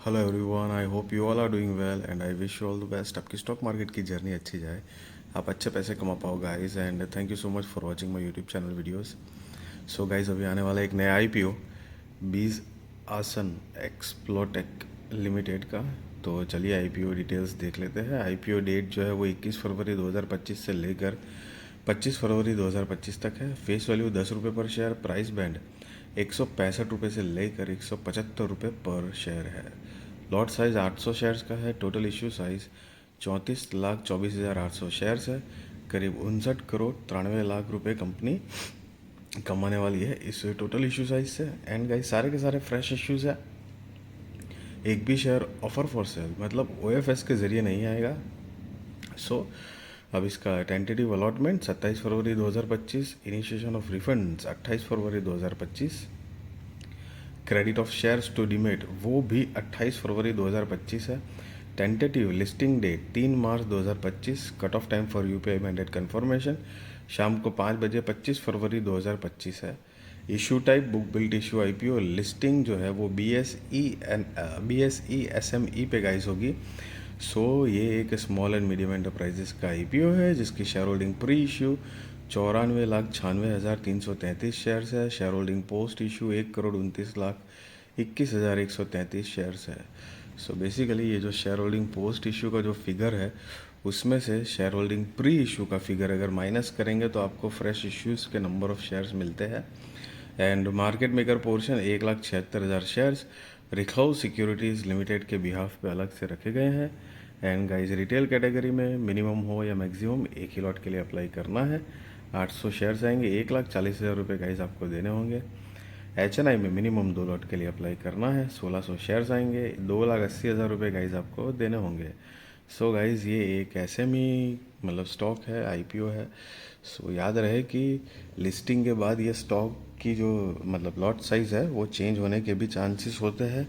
Hello everyone, I hope you all are doing well and I wish you all the best. आपकी stock market की journey अच्छी जाए, आप अच्छे पैसे कमा पाओ guys. And thank you so much for watching my YouTube channel videos. So guys, अभी आने वाला एक नया आईपीओ बीज आसन एक्सप्लोटेक लिमिटेड का। तो चलिए आईपीओ डिटेल्स देख लेते हैं। आईपीओ डेट जो है वो 21 फरवरी 2025 से लेकर 25 फरवरी 2025 तक है। फेस वैल्यू 10 रुपये पर शेयर। प्राइस बैंड 165 रुपये से लेकर 175 रुपये पर शेयर है। लॉट साइज 800 शेयर्स का है। टोटल इश्यू साइज 34,24,800 शेयर्स है। करीब 59 करोड़ 93 लाख रुपए कंपनी कमाने वाली है इस टोटल इश्यू साइज से। एंड गाइस, सारे के सारे फ्रेश इश्यूज है। एक भी शेयर ऑफर फॉर सेल मतलब ओएफएस के ज़रिए नहीं आएगा। सो अब इसका टेंटेटिव अलॉटमेंट 27 फरवरी 2025। इनिशिएशन ऑफ रिफंड्स 28 फरवरी 2025। Credit of shares to demat वो भी 28 फरवरी 2025 है। Tentative listing date 3 March 2025। Cut off time for UPI mandate confirmation शाम को 5 बजे 25 फरवरी 2025 है। Issue type book built issue IPO. Listing जो है वो बीएसई एसएमई पे गाइस होगी। सो ये एक स्मॉल एंड मीडियम एंटरप्राइजेस का आईपीओ है जिसकी share holding pre issue 94,96,333 shares है। Share holding post issue 1,29,21,133 shares है। सो बेसिकली ये जो शेयर होल्डिंग पोस्ट इशू का जो फिगर है उसमें से शेयर होल्डिंग प्री इशू का फिगर अगर माइनस करेंगे तो आपको फ्रेश इश्यूज़ के नंबर ऑफ शेयर्स मिलते हैं। And market maker portion 1,76,000 shares Rikhav securities limited के बिहाफ पे अलग से रखे गए हैं। एंड गाइस, रिटेल कैटेगरी में मिनिमम हो या मैक्सिमम एक ही लॉट के लिए अप्लाई करना है। 800 शेयर्स आएंगे, 1,40,000 रुपये गाइस आपको देने होंगे। एचएनआई में मिनिमम 2 लॉट के लिए अप्लाई करना है। 1600 शेयर्स आएंगे, 2,80,000 रुपये गाइस आपको देने होंगे। सो गाइस, ये एक एसएमई मतलब स्टॉक है, आईपीओ है। सो याद रहे कि लिस्टिंग के बाद ये स्टॉक की जो मतलब लॉट साइज़ है वो चेंज होने के भी चांसेस होते हैं।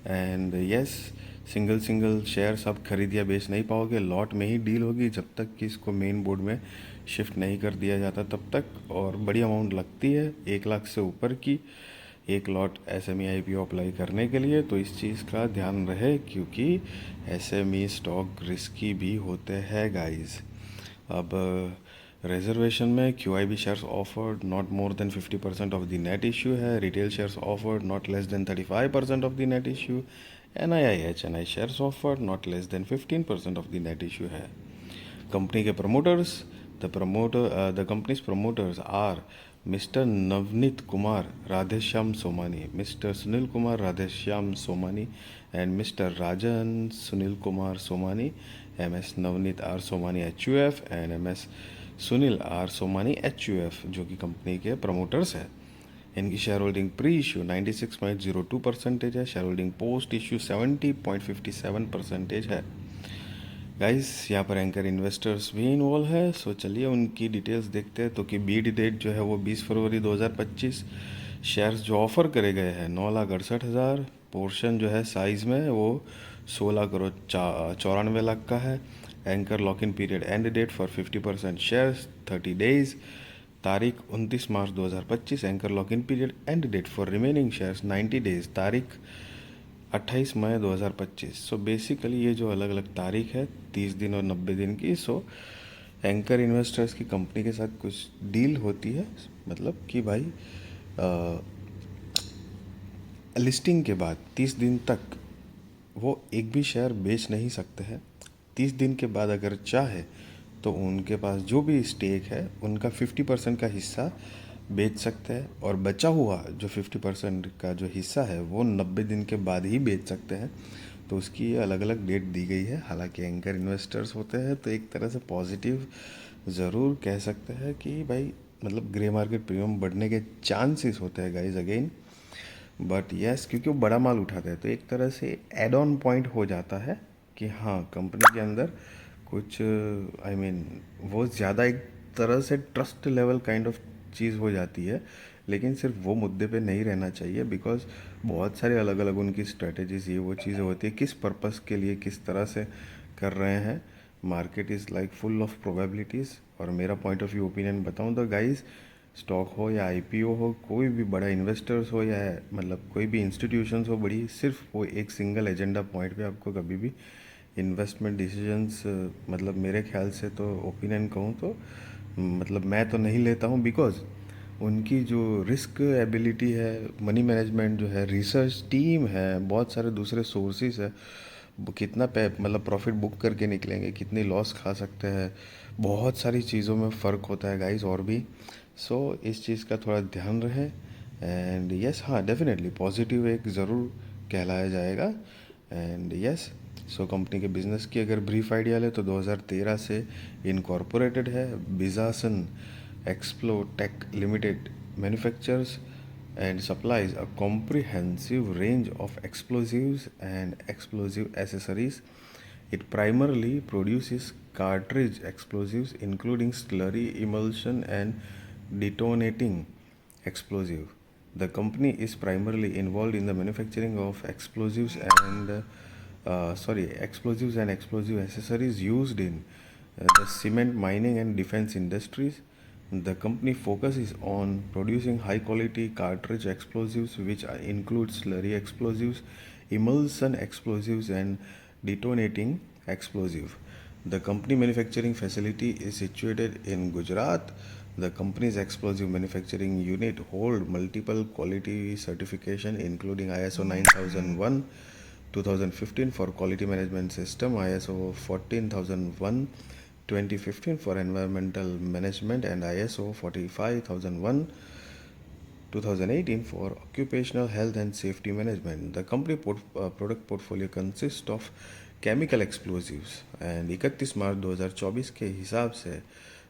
And yes, single single shares आप खरीद या बेच नहीं पाओगे। लॉट में ही डील होगी जब तक कि इसको मेन बोर्ड में शिफ्ट नहीं कर दिया जाता तब तक। और बड़ी अमाउंट लगती है 1 लाख से ऊपर की एक लॉट एसएमई आईपीओ अप्लाई करने के लिए। तो इस चीज़ का ध्यान रहे क्योंकि एसएमई स्टॉक रिस्की भी होते हैं गाइस। अब रिजर्वेशन में QIB shares offered not more than 50% of the net issue है। Retail shares offered not less than 35% of the net issue. NII shares offered not less than 15% of the net issue है। Company के promoters the company's promoters are mister Navneet Kumar Radheshyam Somani, mister Sunil Kumar Radheshyam Somani and mister Rajan Sunil Kumar Somani. MS Navneet R Somani HUF and MS Sunil are Somani HUF जो कि company के promoters है। इनकी share holding pre issue 96.02% है। Share holding post issue 70.57% है। Guys, यहाँ पर एंकर इन्वेस्टर्स भी इन्वॉल्व है। सो चलिए उनकी डिटेल्स देखते हैं। तो कि बीड डेट जो है वो 20 फरवरी 2025। शेयर्स जो ऑफ़र करे गए हैं 9,68,000। पोर्शन जो है साइज़ में वो 16 करोड़ 94 लाख का है। Anchor lock in period end date for 50% shares 30 days. तारीख 29 March 2025। Anchor lock in period end date for remaining shares 90 days. तारीख 28 मई 2025। सो बेसिकली ये जो अलग अलग तारीख है 30 दिन और 90 दिन की। सो एंकर इन्वेस्टर्स की कंपनी के साथ कुछ डील होती है मतलब कि भाई लिस्टिंग के बाद 30 दिन तक वो एक भी शेयर बेच नहीं सकते हैं। 30 दिन के बाद अगर चाहे तो उनके पास जो भी स्टेक है उनका 50% का हिस्सा बेच सकते हैं और बचा हुआ जो 50% का जो हिस्सा है वो 90 दिन के बाद ही बेच सकते हैं। तो उसकी अलग अलग डेट दी गई है। हालांकि एंकर इन्वेस्टर्स होते हैं तो एक तरह से पॉजिटिव ज़रूर कह सकते हैं कि भाई मतलब ग्रे मार्केट प्रीमियम बढ़ने के चांसेस होते हैं गाइज अगेन। बट यस, क्योंकि वो बड़ा माल उठाता है तो एक तरह से एड ऑन पॉइंट हो जाता है कि हाँ कंपनी के अंदर कुछ आई मीन वो ज़्यादा एक तरह से ट्रस्ट लेवल काइंड ऑफ चीज़ हो जाती है। लेकिन सिर्फ वो मुद्दे पे नहीं रहना चाहिए बिकॉज बहुत सारे अलग अलग उनकी स्ट्रेटजीज ये वो चीज़ें होती है किस पर्पस के लिए किस तरह से कर रहे हैं। Market is like full of probabilities. और मेरा पॉइंट ऑफ व्यू ओपिनियन बताऊँ तो गाइज स्टॉक हो या आईपीओ हो, कोई भी बड़ा इन्वेस्टर्स हो या मतलब कोई भी इंस्टीट्यूशंस हो बड़ी, सिर्फ वो एक सिंगल एजेंडा पॉइंट पे आपको कभी भी इन्वेस्टमेंट डिसीजंस, मतलब मेरे ख्याल से तो ओपिनियन कहूँ तो मतलब मैं तो नहीं लेता हूँ, बिकॉज उनकी जो रिस्क एबिलिटी है, मनी मैनेजमेंट जो है, रिसर्च टीम है, बहुत सारे दूसरे सोर्सेज है, वो कितना मतलब प्रॉफिट बुक करके निकलेंगे, कितनी लॉस खा सकते हैं, बहुत सारी चीज़ों में फ़र्क होता है गाइस और भी। सो इस चीज़ का थोड़ा ध्यान रहे। एंड यस, हाँ डेफिनेटली पॉजिटिव एक ज़रूर कहलाया जाएगा। एंड यस, सो कंपनी के बिजनेस की अगर ब्रीफ आइडिया ले तो 2013 से इनकॉर्पोरेटेड है। Bijasan Explotech limited manufactures and supplies a comprehensive range of explosives and explosive accessories. It primarily produces cartridge explosives, including slurry, emulsion, and detonating explosive. The company is primarily involved in the manufacturing of explosives and explosive accessories used in the cement, mining, and defense industries. The company focuses on producing high quality cartridge explosives, which include slurry explosives, emulsion explosives, and detonating explosive. The company manufacturing facility is situated in Gujarat. The company's explosive manufacturing unit hold multiple quality certification, including ISO 9001 2015 for quality management system, ISO 14001 2015 for environmental management, and ISO 45001 2018 for occupational health and safety management. The company product portfolio consists of chemical explosives, and 31 मार्च 2024 के हिसाब से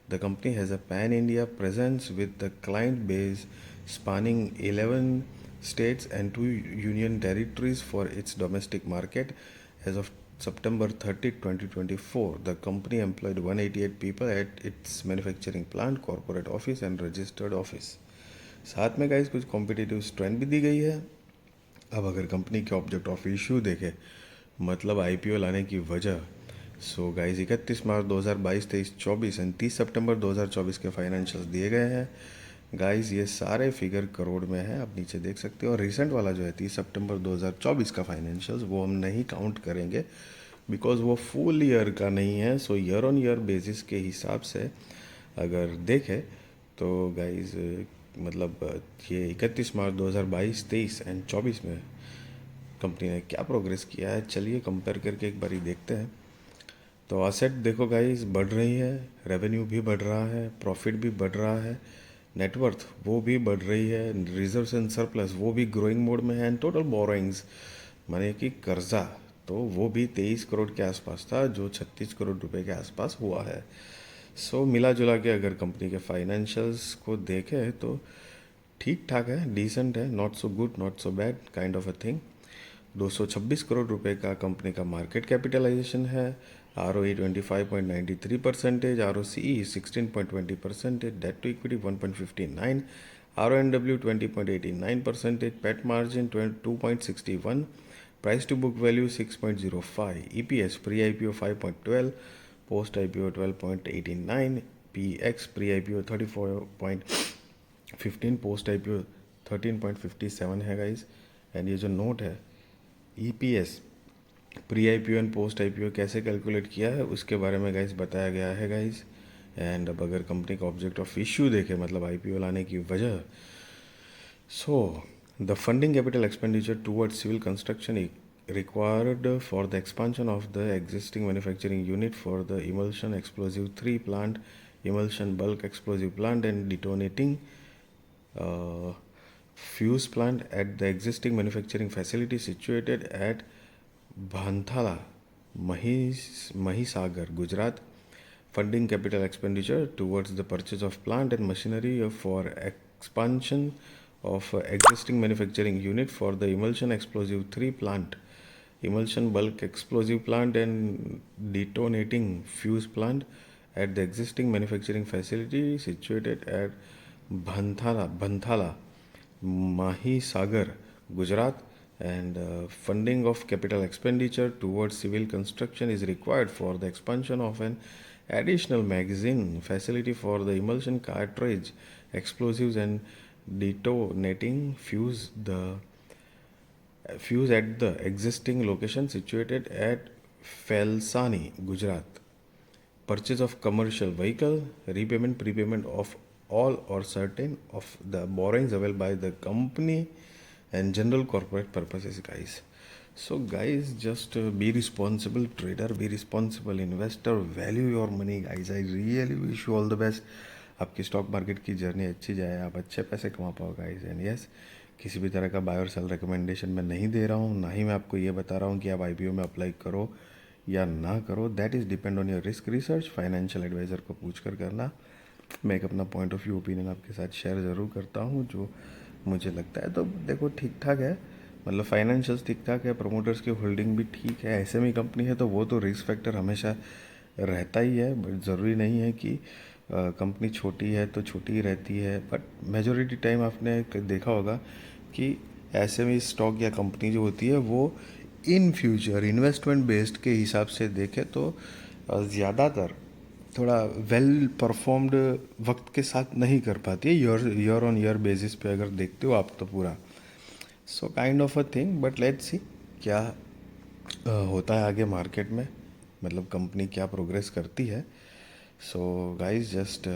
the company has a pan-India presence with the client base spanning 11 states and 2 union territories for its domestic market. As of September 30, 2024, the company employed 188 people at its manufacturing plant, corporate office, and registered office. साथ में guys कुछ competitive strength भी दी गई है। अब अगर company के object of issue देखें, मतलब आईपीओ लाने की वजह, सो गाइस 31 मार्च 2022, 23, 24 एंड 30 सितंबर 2024 के फाइनेंशियल्स दिए गए हैं। गाइस ये सारे फिगर करोड़ में है, आप नीचे देख सकते हो। और रिसेंट वाला जो है 30 सितंबर 2024 का फाइनेंशियल्स, वो हम नहीं काउंट करेंगे बिकॉज वो फुल ईयर का नहीं है। सो ईयर ऑन ईयर बेसिस के हिसाब से अगर देखें तो गाइस मतलब ये 31 मार्च 2022, 23 एंड 24 में कंपनी ने क्या प्रोग्रेस किया है, चलिए कंपेयर करके एक बारी देखते हैं। तो असेट देखो गाइस बढ़ रही है, रेवेन्यू भी बढ़ रहा है, प्रॉफिट भी बढ़ रहा है, नेटवर्थ वो भी बढ़ रही है, रिजर्व्स एंड सरप्लस वो भी ग्रोइंग मोड में है, एंड टोटल बोरोइंग्स माने कि कर्जा तो वो भी 23 करोड़ के आसपास था, जो 36 करोड़ रुपए के आसपास हुआ है। सो मिला जुला के अगर कंपनी के फाइनेंशियल्स को देखें तो ठीक ठाक है, डिसेंट है, not so good not so bad kind of a thing. 226 crore रुपए का कंपनी का मार्केट कैपिटलाइजेशन है, ROE 25.93%, ROCE 16.20%, debt to equity 1.59, RONW 20.89%, PAT margin 2.61, price to book value 6.05, EPS pre-IPO 5.12, post-IPO 12.89, PX pre-IPO 34.15, post-IPO 13.57 है guys. And ये जो note है EPS pre IPO and post IPO कैसे calculate किया है उसके बारे में गाइस बताया गया है गाइस। एंड अब अगर कंपनी का ऑब्जेक्ट ऑफ इश्यू देखे, मतलब आईपीओ लाने की वजह, so the funding capital expenditure towards civil construction required for the expansion of the existing manufacturing unit for the emulsion explosive 3 plant, emulsion bulk explosive plant, and detonating uh, fuse plant at the existing manufacturing facility situated at Bhanthala, Mahisagar, Gujarat. Funding capital expenditure towards the purchase of plant and machinery for expansion of existing manufacturing unit for the emulsion explosive 3 plant, emulsion bulk explosive plant, and detonating fuse plant at the existing manufacturing facility situated at Bhanthala, Mahisagar, Gujarat. And funding of capital expenditure towards civil construction is required for the expansion of an additional magazine facility for the emulsion cartridge explosives and detonating fuse at the existing location situated at Felsani, Gujarat. Purchase of commercial vehicle, repayment, prepayment of all or certain of the borrowings available by the company and general corporate purposes, guys. So guys, just be responsible trader, be responsible investor, value your money, guys. I really wish you all the best. आपकी stock market की journey अच्छी जाए, आप अच्छे पैसे कमा पाओ guys. And yes, किसी भी तरह का बाय और सेल रिकमेंडेशन मैं नहीं दे रहा हूँ, ना ही मैं आपको ये बता रहा हूँ कि आप आईपीओ में अप्लाई करो या ना करो. That is depend on your risk research. Financial advisor को पूछ कर करना. मैं एक अपना पॉइंट ऑफ व्यू ओपिनियन आपके साथ शेयर ज़रूर करता हूँ जो मुझे लगता है. तो देखो, ठीक ठाक है, मतलब फाइनेंशियल्स ठीक ठाक है, प्रमोटर्स की होल्डिंग भी ठीक है. एसएमई कंपनी है तो वो तो रिस्क फैक्टर हमेशा रहता ही है, बट ज़रूरी नहीं है कि कंपनी छोटी है तो छोटी ही रहती है. बट मेजॉरिटी टाइम आपने देखा होगा कि एसएमई स्टॉक या कंपनी जो होती है वो इन फ्यूचर इन्वेस्टमेंट बेस्ड के हिसाब से देखें तो ज़्यादातर थोड़ा वेल परफॉर्म्ड वक्त के साथ नहीं कर पाती है. ईयर ऑन ईयर बेसिस पे अगर देखते हो आप तो पूरा. So kind of a thing. But let's see क्या होता है आगे मार्केट में, मतलब कंपनी क्या प्रोग्रेस करती है. So guys, just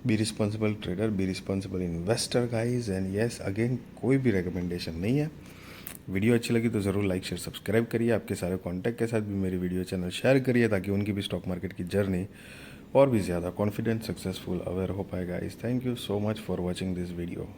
be responsible trader, be responsible investor guys. And yes, again कोई भी रिकमेंडेशन नहीं है. वीडियो अच्छी लगी तो ज़रूर लाइक शेयर सब्सक्राइब करिए. आपके सारे कॉन्टैक्ट के साथ भी मेरी वीडियो चैनल शेयर करिए ताकि उनकी भी स्टॉक मार्केट की जर्नी और भी ज़्यादा कॉन्फिडेंट, सक्सेसफुल, अवेयर हो पाएगा. इस thank you so much for watching this video.